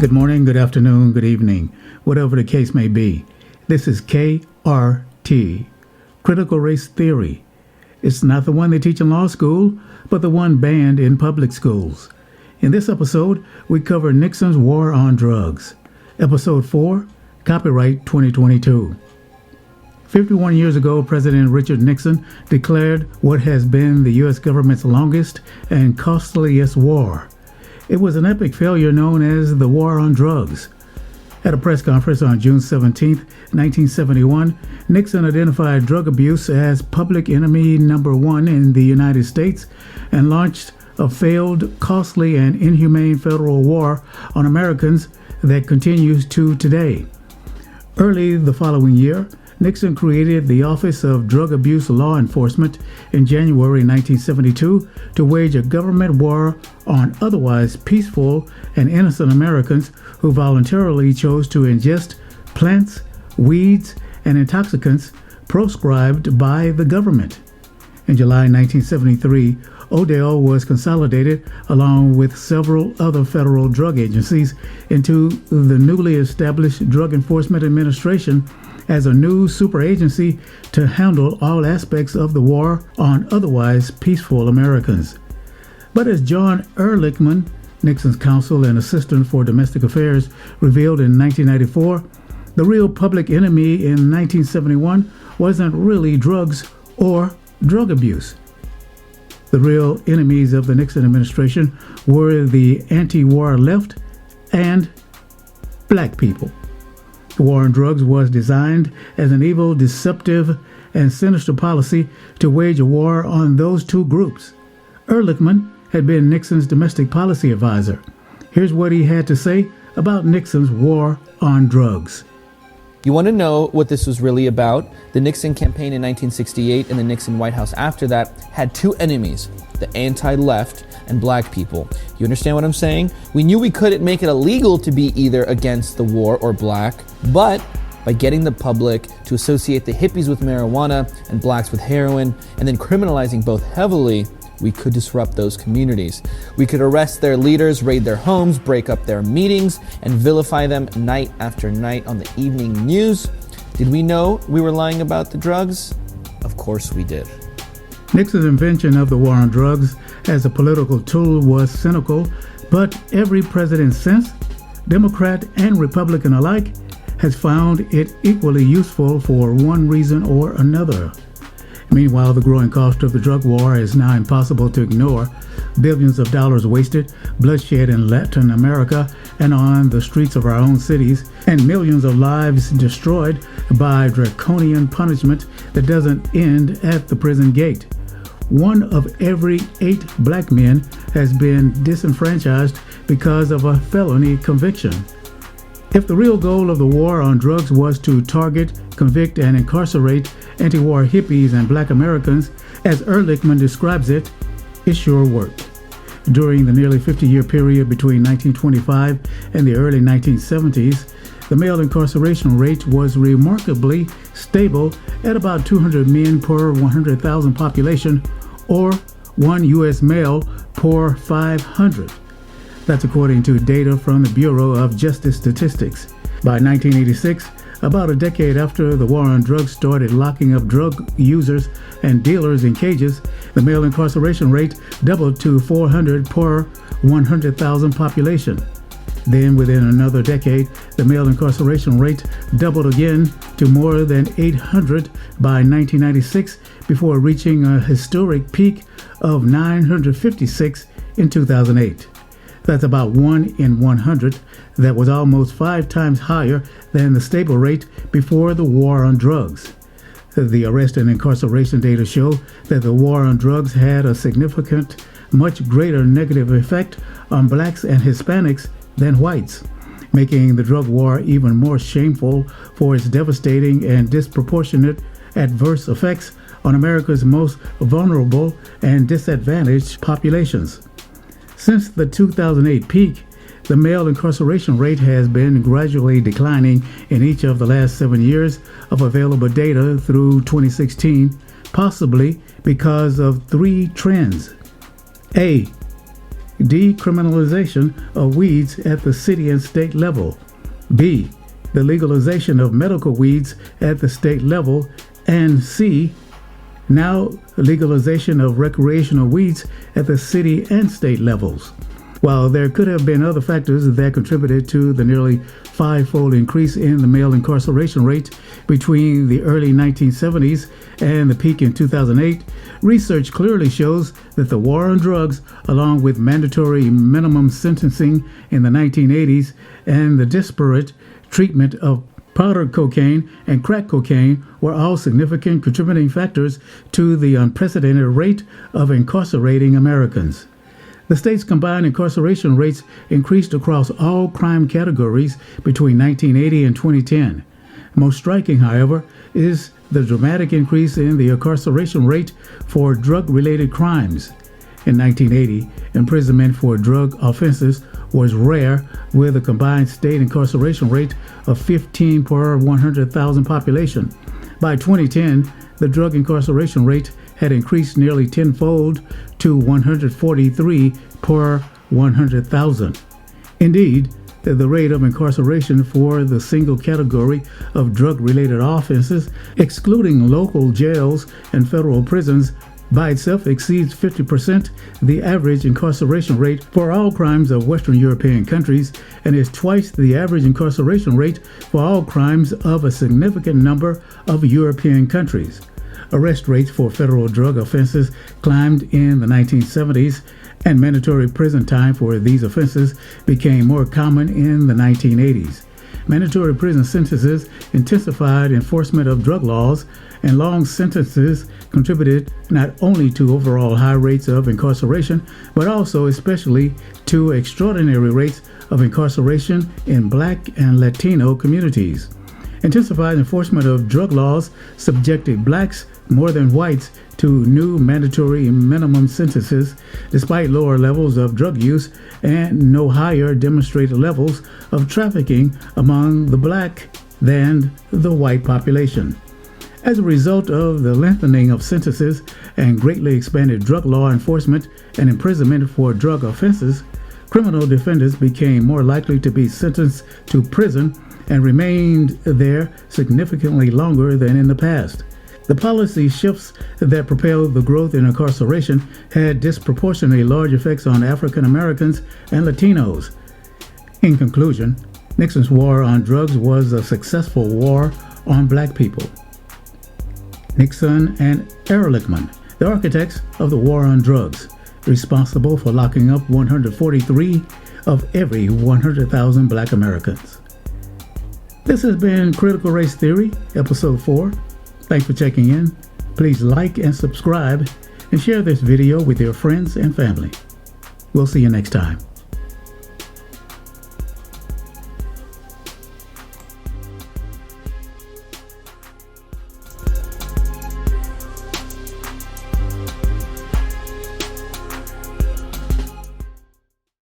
Good morning, good afternoon, good evening, whatever the case may be. This is KRT, Critical Race Theory. It's not the one they teach in law school, but the one banned in public schools. In this episode, we cover Nixon's War on Drugs. Episode 4, Copyright 2022. 51 years ago, President Richard Nixon declared what has been the U.S. government's longest and costliest war. It was an epic failure known as the War on Drugs. At a press conference on June 17, 1971, Nixon identified drug abuse as public enemy number one in the United States and launched a failed, costly, and inhumane federal war on Americans that continues to today. Early the following year, Nixon created the Office of Drug Abuse Law Enforcement in January 1972 to wage a government war on otherwise peaceful and innocent Americans who voluntarily chose to ingest plants, weeds, and intoxicants proscribed by the government. In July 1973, Odell was consolidated along with several other federal drug agencies into the newly established Drug Enforcement Administration as a new super agency to handle all aspects of the war on otherwise peaceful Americans. But as John Ehrlichman, Nixon's counsel and assistant for domestic affairs, revealed in 1994, the real public enemy in 1971 wasn't really drugs or drug abuse. The real enemies of the Nixon administration were the anti-war left and black people. The war on drugs was designed as an evil, deceptive, and sinister policy to wage a war on those two groups. Ehrlichman had been Nixon's domestic policy advisor. Here's what he had to say about Nixon's war on drugs. You want to know what this was really about? The Nixon campaign in 1968 and the Nixon White House after that had two enemies, the anti-left and black people. You understand what I'm saying? We knew we couldn't make it illegal to be either against the war or black, but by getting the public to associate the hippies with marijuana and blacks with heroin, and then criminalizing both heavily, we could disrupt those communities. We could arrest their leaders, raid their homes, break up their meetings, and vilify them night after night on the evening news. Did we know we were lying about the drugs? Of course we did. Nixon's invention of the war on drugs as a political tool was cynical, but every president since, Democrat and Republican alike, has found it equally useful for one reason or another. Meanwhile, the growing cost of the drug war is now impossible to ignore. Billions of dollars wasted, bloodshed in Latin America and on the streets of our own cities, and millions of lives destroyed by draconian punishment that doesn't end at the prison gate. 1 of every 8 black men has been disenfranchised because of a felony conviction. If the real goal of the war on drugs was to target, convict, and incarcerate anti-war hippies and black Americans, as Ehrlichman describes it, it sure worked. During the nearly 50-year period between 1925 and the early 1970s, the male incarceration rate was remarkably stable at about 200 men per 100,000 population, or 1 U.S. male per 500. That's according to data from the Bureau of Justice Statistics. By 1986, about a decade after the war on drugs started locking up drug users and dealers in cages, the male incarceration rate doubled to 400 per 100,000 population. Then, within another decade, the male incarceration rate doubled again to more than 800 by 1996 before reaching a historic peak of 956 in 2008. That's about 1 in 100. That was almost 5 times higher than the stable rate before the war on drugs. The arrest and incarceration data show that the war on drugs had a significant, much greater negative effect on blacks and Hispanics than whites, making the drug war even more shameful for its devastating and disproportionate adverse effects on America's most vulnerable and disadvantaged populations. Since the 2008 peak, the male incarceration rate has been gradually declining in each of the last 7 years of available data through 2016, possibly because of 3 trends. A. decriminalization of weeds at the city and state level. B. The legalization of medical weeds at the state level. And C. Now legalization of recreational weeds at the city and state levels. While there could have been other factors that contributed to the nearly five-fold increase in the male incarceration rate between the early 1970s and the peak in 2008, research clearly shows that the war on drugs, along with mandatory minimum sentencing in the 1980s and the disparate treatment of powder cocaine and crack cocaine, were all significant contributing factors to the unprecedented rate of incarcerating Americans. The state's combined incarceration rates increased across all crime categories between 1980 and 2010. Most striking, however, is the dramatic increase in the incarceration rate for drug-related crimes. In 1980, imprisonment for drug offenses was rare, with a combined state incarceration rate of 15 per 100,000 population. By 2010, the drug incarceration rate had increased nearly tenfold to 143 per 100,000. Indeed, the rate of incarceration for the single category of drug-related offenses, excluding local jails and federal prisons, by itself exceeds 50% the average incarceration rate for all crimes of Western European countries, and is twice the average incarceration rate for all crimes of a significant number of European countries. Arrest rates for federal drug offenses climbed in the 1970s, and mandatory prison time for these offenses became more common in the 1980s. Mandatory prison sentences intensified enforcement of drug laws, and long sentences contributed not only to overall high rates of incarceration, but also especially to extraordinary rates of incarceration in Black and Latino communities. Intensified enforcement of drug laws subjected blacks more than whites to new mandatory minimum sentences, despite lower levels of drug use and no higher demonstrated levels of trafficking among the black than the white population. As a result of the lengthening of sentences and greatly expanded drug law enforcement and imprisonment for drug offenses, criminal defendants became more likely to be sentenced to prison and remained there significantly longer than in the past. The policy shifts that propelled the growth in incarceration had disproportionately large effects on African Americans and Latinos. In conclusion, Nixon's war on drugs was a successful war on black people. Nixon and Ehrlichman, the architects of the war on drugs, responsible for locking up 143 of every 100,000 black Americans. This has been Critical Race Theory, Episode 4. Thanks for checking in. Please like and subscribe, and share this video with your friends and family. We'll see you next time.